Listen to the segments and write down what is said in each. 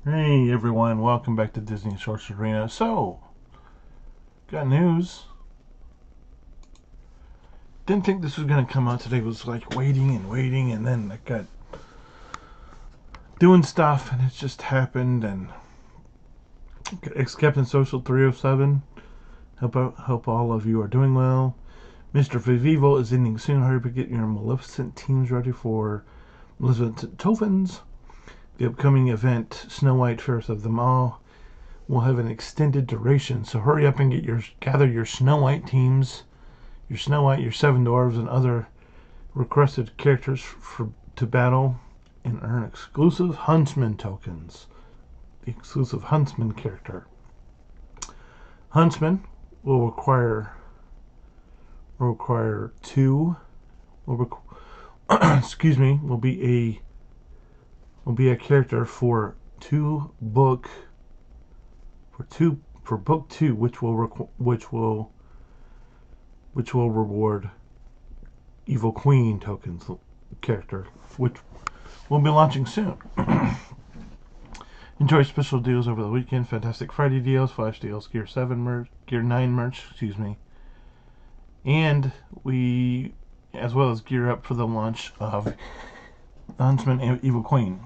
Hey everyone, welcome back to Disney Sorcerer Arena. So, got news. Didn't think this was going to come out today. Was like waiting, and then I got doing stuff, and it just happened. And ex-Captain Social 307. Hope all of you are doing well. Mr. Vivivo is ending soon. Hurry up and get your Maleficent teams ready for Maleficent Tokens. The upcoming event, Snow White, Fairest of them all, will have an extended duration. So hurry up and gather your Snow White teams, your Snow White, your Seven Dwarves, and other requested characters to battle and earn exclusive Huntsman tokens. The exclusive Huntsman character. Huntsman will require two. Will be a character for book 2, which will reward Evil Queen tokens character, which will be launching soon. Enjoy special deals over the weekend. Fantastic Friday deals, flash deals, Gear 9 merch, and we, as well as gear up for the launch of Huntsman and Evil Queen.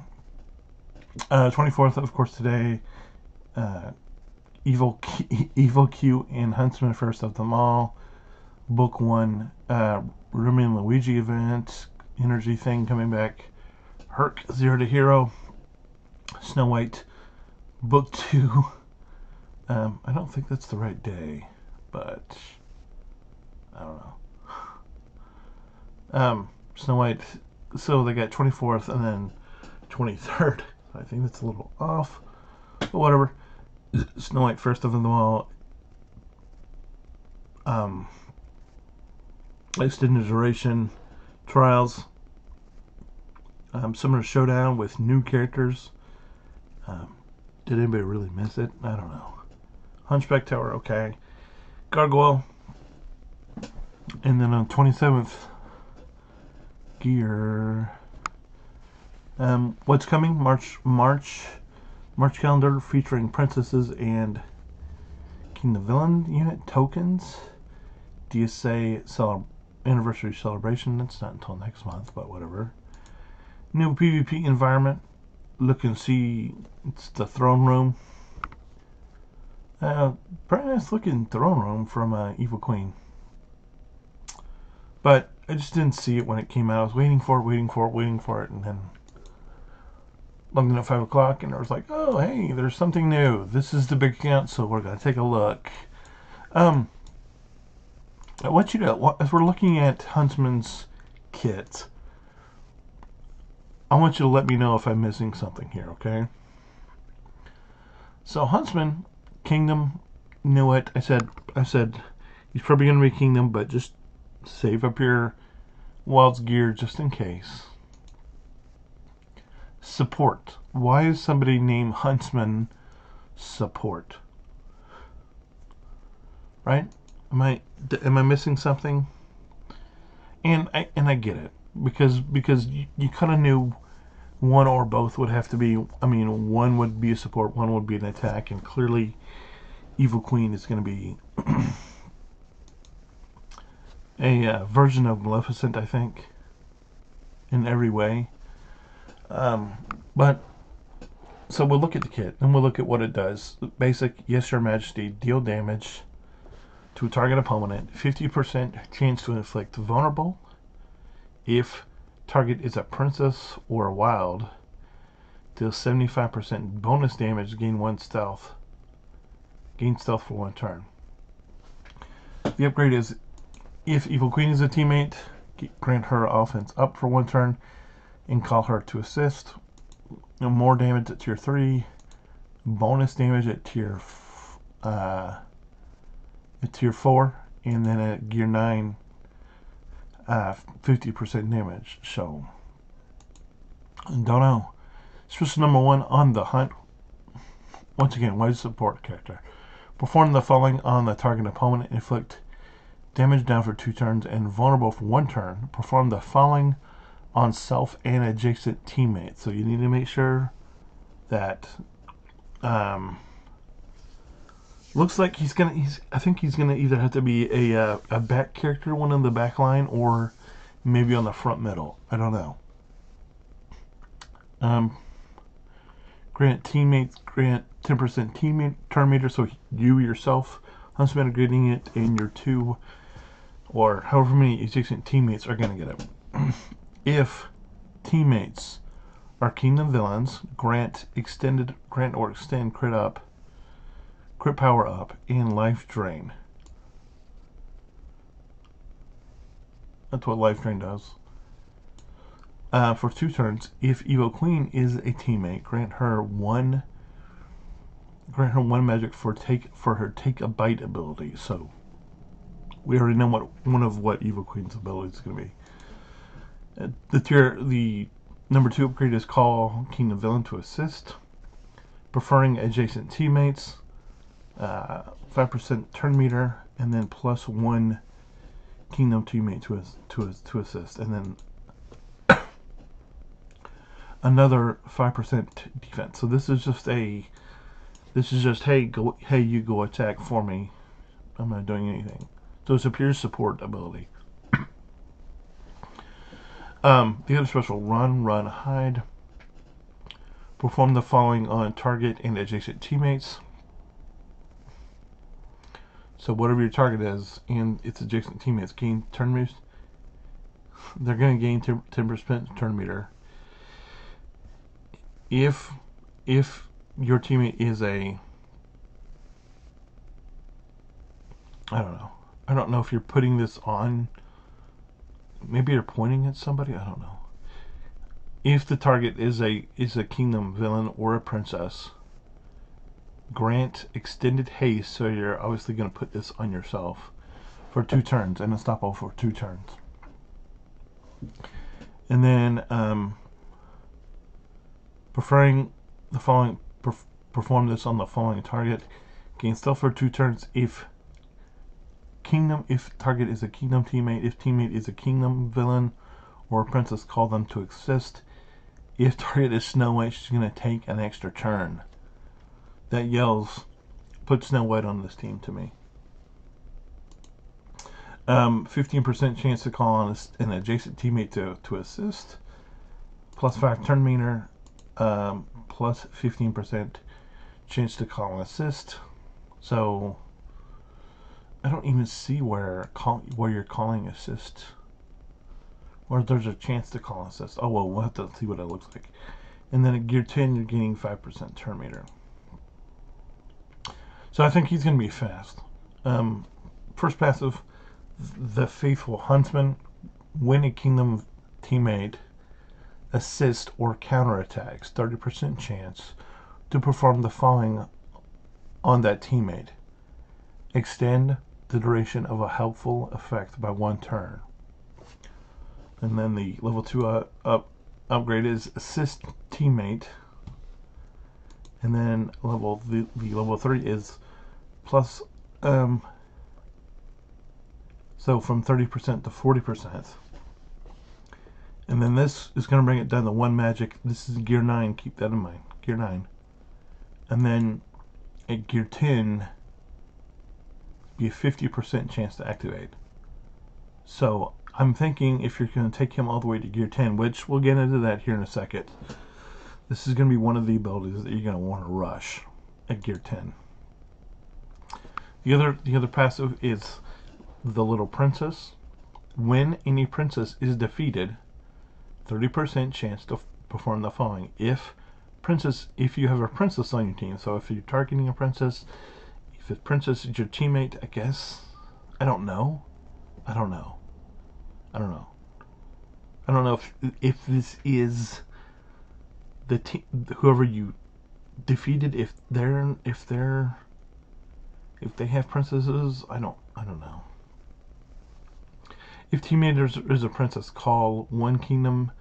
24th, of course, today. Evil Q and Huntsman, first of them all. Book 1, Rumi and Luigi event, energy thing coming back. Herc 0 to Hero. Snow White, Book 2. I don't think that's the right day, but I don't know. Snow White, so they got 24th and then 23rd. I think that's a little off, but whatever. Snow White, first of them all. Extended duration trials. Summer Showdown with new characters. Did anybody really miss it? I don't know. Hunchback Tower, okay. Gargoyle. And then on 27th, Gear. What's coming? March calendar featuring princesses and King the Villain unit tokens. DSA anniversary celebration. That's not until next month, but whatever. New PvP environment. Look and see. It's the throne room. Pretty nice looking throne room from Evil Queen. But I just didn't see it when it came out. I was waiting for it, and then logged in at 5 o'clock, and I was like, oh, hey, there's something new. This is the big account, so we're going to take a look. I want you to, as we're looking at Huntsman's kit, I want you to let me know if I'm missing something here, okay? So Huntsman, Kingdom, you know what? I said he's probably going to be Kingdom, but just save up your Wild's gear just in case. Support. Why is somebody named Huntsman support? Right? Am I missing something? And I get it, because you kind of knew one or both would have to be. I mean, one would be a support, one would be an attack, and clearly Evil Queen is going to be a version of Maleficent, I think, in every way. But so we'll look at the kit and we'll look at what it does. Basic, yes, Your Majesty, deal damage to a target opponent, 50% chance to inflict vulnerable. If target is a princess or a wild, deal 75% bonus damage, gain stealth for 1 turn. The upgrade is, if Evil Queen is a teammate, grant her offense up for 1 turn and call her to assist. More damage at tier 3, bonus damage at tier 4, and then at gear 9, 50% damage. So, don't know. Special number 1 on the hunt. Once again, why support character? Perform the following on the target opponent. Inflict damage down for 2 turns and vulnerable for 1 turn. Perform the following on self and adjacent teammates. So you need to make sure that Looks like I think he's gonna either have to be a back character, one in the back line, or maybe on the front middle. I don't know. Grant 10% teammate turn meter, so you yourself, Huntsman, are getting it, and your 2 or however many adjacent teammates are gonna get it. If teammates are kingdom villains, grant or extend crit power up, and life drain. That's what life drain does. For 2 turns, if Evil Queen is a teammate, grant her one magic for her take a bite ability. So we already know what Evil Queen's ability is going to be. The number 2 upgrade is call Kingdom Villain to assist, preferring adjacent teammates, 5% turn meter, and then plus 1 Kingdom teammate to assist, and then another 5% defense. So this is just hey you go attack for me. I'm not doing anything. So it's a pure support ability. The other special run, hide. Perform the following on target and adjacent teammates. So whatever your target is and its adjacent teammates gain turn meters. They're going to gain 10% turn meter. If your teammate is I don't know if you're putting this on. Maybe you're pointing at somebody. I don't know. If the target is a kingdom villain or a princess, grant extended haste. So you're obviously going to put this on yourself for 2 turns and a stop all for 2 turns. And then perform this on the following target. Gain stealth for 2 turns if target is a kingdom teammate. If teammate is a kingdom villain or a princess, call them to assist. If target is Snow White, she's going to take an extra turn. That yells, put Snow White on this team to me. 15% chance to call on an adjacent teammate to assist. Plus 5 turn meter. Plus 15% chance to call and assist. So I don't even see where you're calling assist, or there's a chance to call assist. Oh well, we'll have to see what it looks like. And then at gear 10, you're gaining 5% turn meter. So I think he's going to be fast. First passive, the Faithful Huntsman. When a kingdom teammate assist or counterattacks, 30% chance to perform the following on that teammate. Extend the duration of a helpful effect by 1 turn. And then the level 2 upgrade is assist teammate. And then the level 3 is plus so from 30% to 40%. And then this is going to bring it down to 1 magic. This is gear 9. Keep that in mind. Gear 9. And then at gear 10, be a 50% chance to activate. So I'm thinking if you're going to take him all the way to gear 10, which we'll get into that here in a second, this is going to be one of the abilities that you're going to want to rush at gear 10. The other passive is the Little Princess. When any princess is defeated, 30% chance to perform the following. If you have a princess on your team, so if you're targeting a princess, if the princess is your teammate, I guess. I don't know if this is whoever you defeated. If they have princesses, I don't know. If teammate is a princess, call 1 kingdom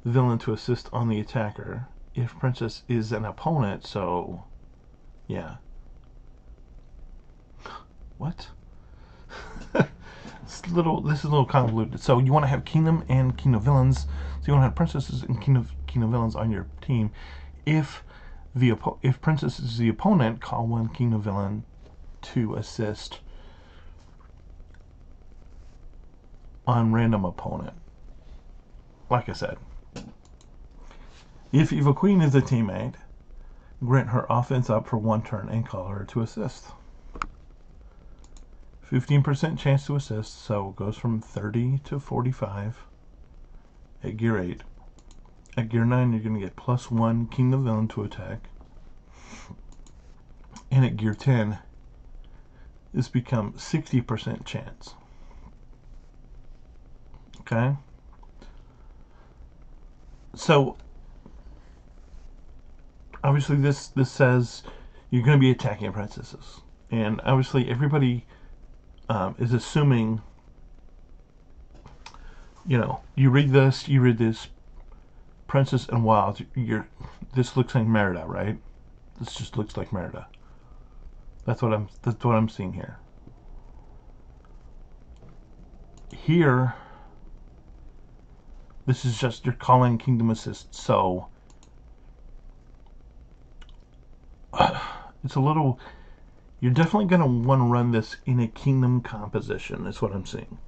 villain to assist on the attacker. If princess is an opponent, so yeah. What? This is a little convoluted. So you want to have kingdom and kingdom villains. So you want to have princesses and kingdom villains on your team. If if Princess is the opponent, call one Kingdom Villain to assist on random opponent. Like I said, if Evil Queen is a teammate, grant her offense up for one turn and call her to assist. 15% chance to assist, so it goes from 30 to 45 at gear 8. At gear 9, you're going to get +1 Kingdom Villain to attack. And at gear 10, this becomes 60% chance. Okay? So, obviously this says you're going to be attacking princesses. And obviously everybody is assuming, you read this, Princess and Wild, this looks like Merida, right? This just looks like Merida. That's what I'm seeing here. Here, this is just you're calling Kingdom Assist, so it's a little. You're definitely going to want to run this in a Kingdom composition. Is what I'm seeing.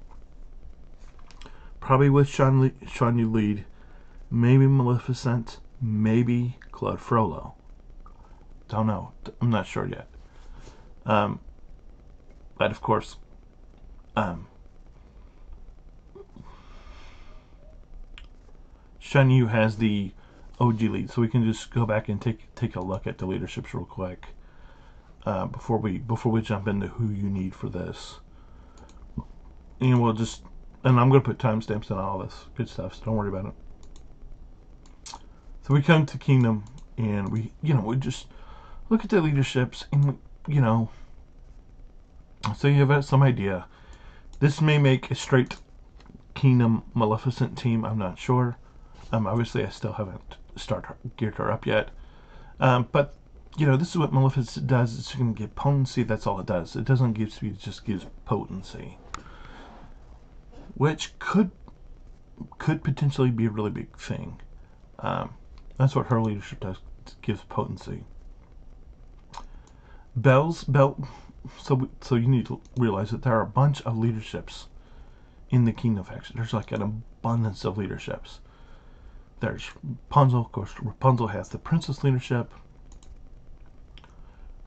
Probably with Shan Yu lead, maybe Maleficent, maybe Claude Frollo. Don't know. I'm not sure yet. But of course, Shan Yu has the OG lead, so we can just go back and take a look at the leaderships real quick before we jump into who you need for this. And I'm going to put timestamps on all this good stuff, so don't worry about it. So we come to Kingdom, and we just look at the leaderships, and so you have some idea. This may make a straight Kingdom Maleficent team. I'm not sure. Obviously, I still haven't geared her up yet. But this is what Maleficent does. It's going to give potency. That's all it does. It doesn't give speed. It just gives potency, which could potentially be a really big thing. That's what her leadership does. It gives potency. Belle. So you need to realize that there are a bunch of leaderships in the Kingdom faction. There's like an abundance of leaderships. There's Rapunzel. Of course, Rapunzel has the princess leadership,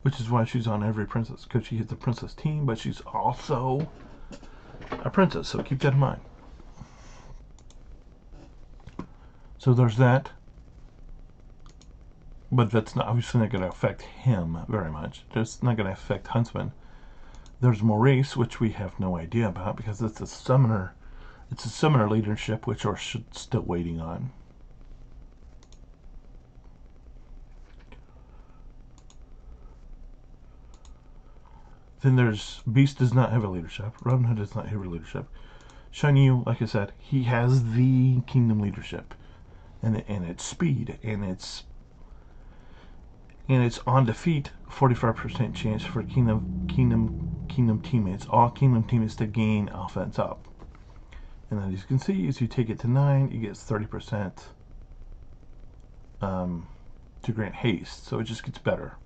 which is why she's on every princess, because she has the princess team, but she's also a princess, so keep that in mind. So there's that, but that's obviously not going to affect him very much. It's not going to affect Huntsman. There's Maurice, which we have no idea about because it's a summoner. It's a summoner leadership, which we're still waiting on. Then there's Beast does not have a leadership. Robin Hood does not have a leadership. Shan Yu, like I said, he has the Kingdom leadership, and it's speed, and it's on defeat. 45% chance for Kingdom teammates, all Kingdom teammates to gain offense up. And then as you can see, as you take it to 9, it gets 30% to grant haste, so it just gets better.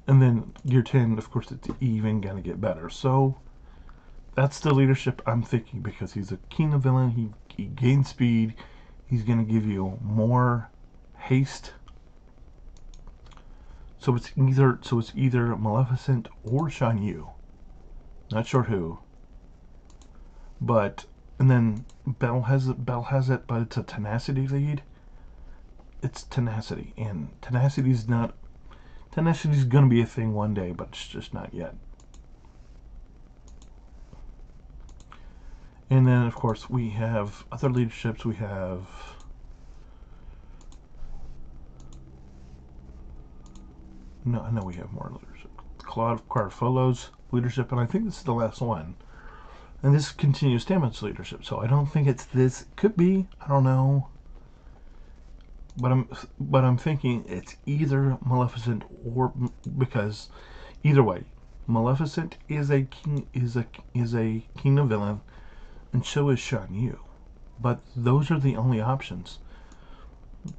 And then gear 10, of course, it's even gonna get better. So that's the leadership I'm thinking, because he's a Kingdom villain. He gains speed. He's gonna give you more haste. So it's either Maleficent or Shan Yu. Not sure who. But and then Belle has it, but it's a tenacity lead. It's tenacity, and tenacity's going to be a thing one day, but it's just not yet. And then, of course, we have other leaderships. We have I know we have more leadership. Claude Frollo's leadership, and I think this is the last one. And this continues Stamets' leadership, so I don't think it's this. It could be, I don't know. But I'm thinking it's either Maleficent or, because either way, Maleficent is a Kingdom villain, and so is Shan Yu. But those are the only options.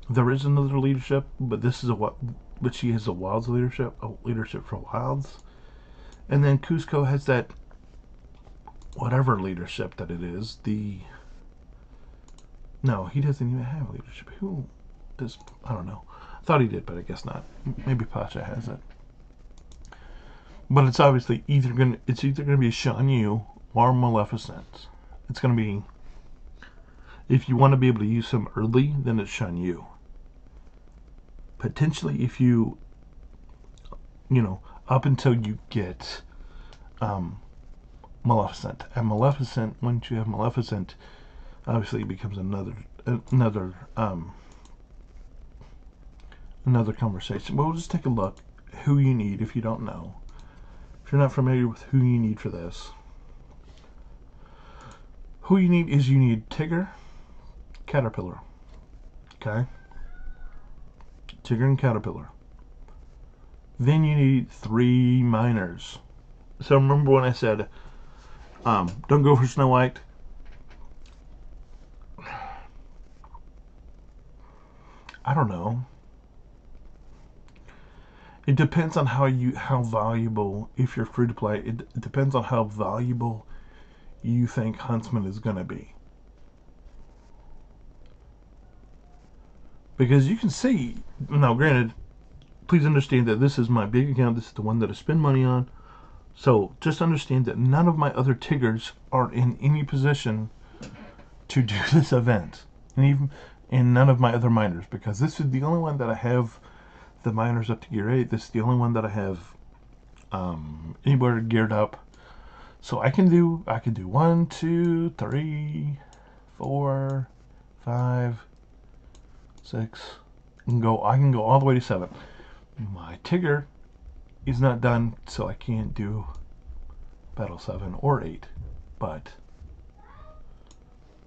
There is another leadership, but this is a what? But she has a wilds leadership, a leadership for wilds, and then Cusco has that whatever leadership that it is. No, he doesn't even have leadership. Who does? I don't know. I thought he did, but I guess not. Maybe Pacha has it. But it's obviously either gonna be Shan Yu or Maleficent. It's gonna be, if you want to be able to use him early, then it's Shan Yu. Potentially, if you up until you get Maleficent. And Maleficent, once you have Maleficent, obviously it becomes another conversation. But we'll just take a look who you need if you don't know. If you're not familiar with who you need for this. Who you need is you need Tigger, Caterpillar. Okay? Tigger and Caterpillar. Then you need 3 miners. So remember when I said, don't go for Snow White? I don't know. It depends on how valuable, if you're free to play, it depends on how valuable you think Huntsman is going to be. Because you can see, now granted, please understand that this is my big account, this is the one that I spend money on. So just understand that none of my other Tiggers are in any position to do this event. And none of my other miners, because this is the only one that I have the miners up to gear 8. This is the only one that I have anywhere geared up. So I can do 1, 2, 3, 4, 5, 6. I can go all the way to 7. My Tigger is not done, so I can't do Battle 7 or 8. But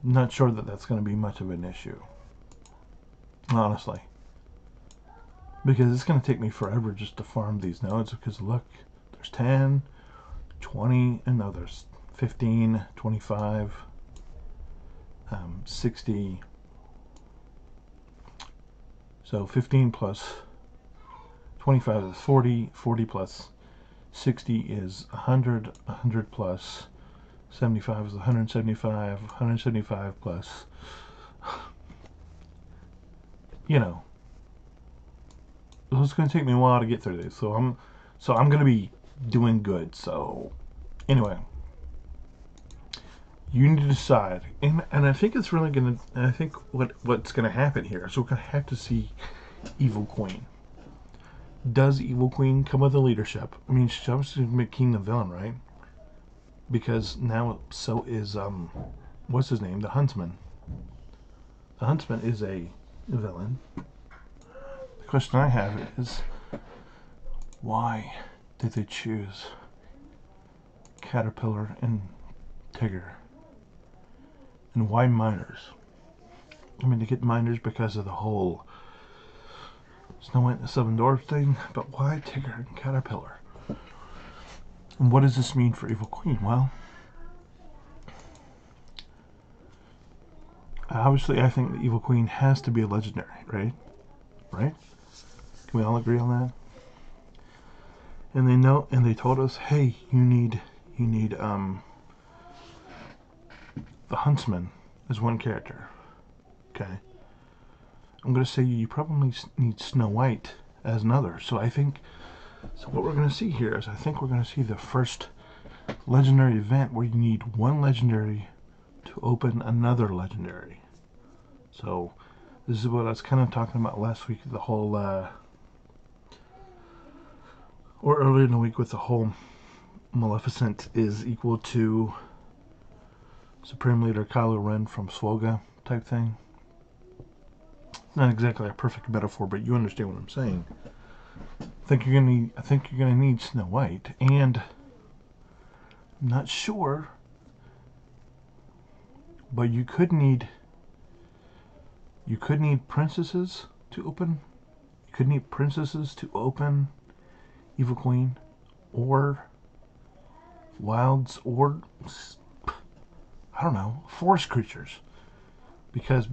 I'm not sure that that's going to be much of an issue. Honestly. Because it's going to take me forever just to farm these nodes. Because look, there's 10, 20, and no, there's 15, 25, 60. So 15 plus 25 is 40, 40 plus 60 is 100, 100 plus 75 is 175, 175 plus, it's going to take me a while to get through this. So I'm going to be doing good. So anyway, you need to decide, and I think it's really going to. I think what's going to happen here is we're going to have to see Evil Queen. Does Evil Queen come with a leadership? I mean, she's obviously going to make King the villain, right? Because now so is what's his name? The Huntsman. The Huntsman is a villain. The question I have is, why did they choose Caterpillar and Tigger? And why miners? I mean, to get miners because of the whole Snow White and the Seven Dwarfs thing, but why Tigger and Caterpillar? And what does this mean for Evil Queen? Well, obviously I think the Evil Queen has to be a legendary, right? Right? Can we all agree on that? And they know, and they told us, hey, you need the Huntsman as one character. Okay. I'm going to say you probably need Snow White as another. So what we're going to see here is I think we're going to see the first legendary event where you need one legendary to open another legendary. So this is what I was kind of talking about last week, the whole, or earlier in the week with the whole Maleficent is equal to Supreme Leader Kylo Ren from Swoga type thing. Not exactly a perfect metaphor, but you understand what I'm saying. I think you're gonna need Snow White, and I'm not sure, but you could need princesses to open. You could need princesses to open Evil Queen, or wilds, or I don't know, forest creatures, because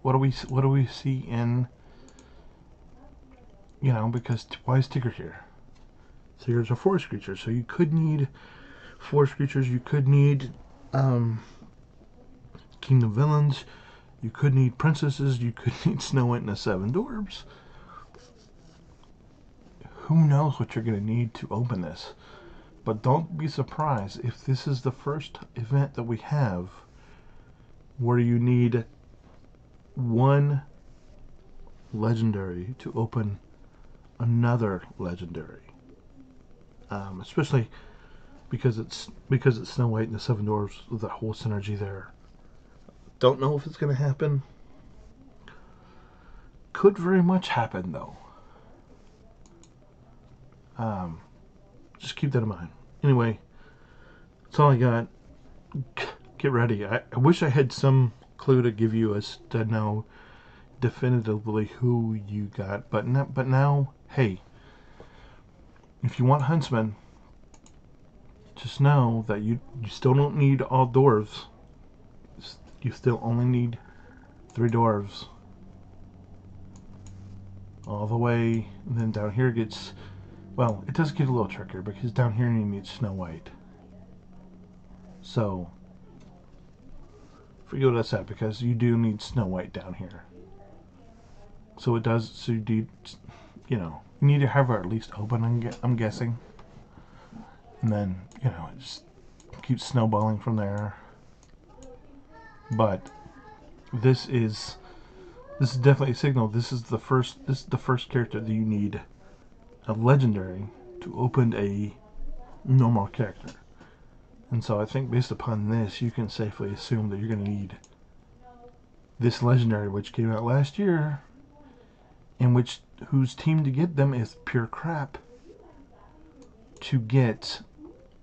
what do we see in, you know, because why is Tigger here? Tigger's a forest creature, so you could need forest creatures. You could need Kingdom villains. You could need princesses. You could need Snow White and the Seven Dwarfs. Who knows what you're going to need to open this? But don't be surprised if this is the first event that we have where you need one legendary to open another legendary. Especially because it's Snow White and the Seven Dwarfs, the whole synergy there. Don't know if it's going to happen. Could very much happen though. Just keep that in mind. Anyway, that's all I got. Get ready. I wish I had some clue to give you as to know definitively who you got, but now, hey, if you want Huntsman, just know that you still don't need all dwarves. You still only need 3 dwarves. All the way, and then down here gets, well, it does get a little trickier because down here you need Snow White. So, forget what that's at, because you do need Snow White down here. So it does, so you need, you know, you need to have her at least open, I'm guessing. And then, you know, it just keeps snowballing from there. But this is definitely a signal. This is the first character that you need a legendary to open a normal character. And so I think based upon this, you can safely assume that you're going to need this legendary, which came out last year, and whose team to get them is pure crap, to get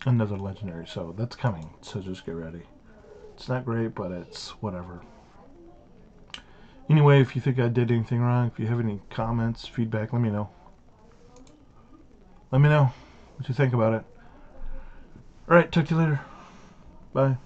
another legendary. So that's coming. So just get ready. It's not great, but it's whatever. Anyway, if you think I did anything wrong, if you have any comments, feedback, let me know. Let me know what you think about it. Alright, talk to you later. Bye.